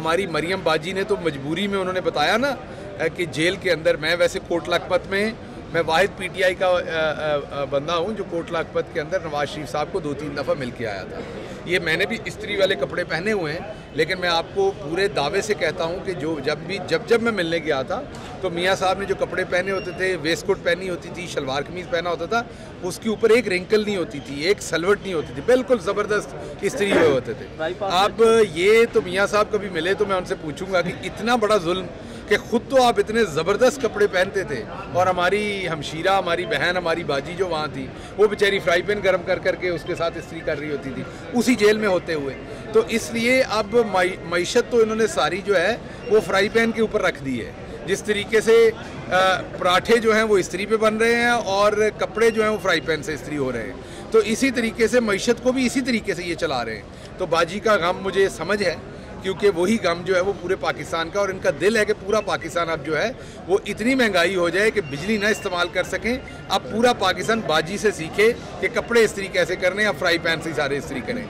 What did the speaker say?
हमारी मरियम बाजी ने तो मजबूरी में उन्होंने बताया ना कि जेल के अंदर, मैं वैसे कोट लखपत में मैं वाहिद पीटीआई का बंदा हूँ जो कोट लखपत के अंदर नवाज शरीफ साहब को 2-3 दफ़ा मिल के आया था। ये मैंने भी इस्त्री वाले कपड़े पहने हुए हैं, लेकिन मैं आपको पूरे दावे से कहता हूँ कि जब मैं मिलने गया था तो मियाँ साहब ने जो कपड़े पहने होते थे, वेस्ट कोट पहनी होती थी, शलवार कमीज़ पहना होता था, उसके ऊपर एक रिंकल नहीं होती थी, एक सलवट नहीं होती थी, बिल्कुल ज़बरदस्त इस्त्री हुए होते थे। अब ये तो मियाँ साहब कभी मिले तो मैं उनसे पूछूंगा कि इतना बड़ा जुल्म कि खुद तो आप इतने ज़बरदस्त कपड़े पहनते थे और हमारी हमशीरा, हमारी बहन, हमारी बाजी जो वहाँ थी वो बेचारी फ्राई पैन गर्म कर करके उसके साथ इस्त्री कर रही होती थी उसी जेल में होते हुए। तो इसलिए अब मईशत तो इन्होंने सारी जो है वो फ्राई पैन के ऊपर रख दी है। जिस तरीके से पराठे जो हैं वो इस्त्री पे बन रहे हैं और कपड़े जो हैं वो फ्राई पैन से इस्त्री हो रहे हैं, तो इसी तरीके से मईशत को भी इसी तरीके से ये चला रहे हैं। तो बाजी का गम मुझे समझ है, क्योंकि वही गम जो है वो पूरे पाकिस्तान का, और इनका दिल है कि पूरा पाकिस्तान अब जो है वो इतनी महंगाई हो जाए कि बिजली ना इस्तेमाल कर सकें। अब पूरा पाकिस्तान बाजी से सीखे कि कपड़े इस्त्री कैसे करने, अब फ्राई पैन से ही सारे इस्त्री करें।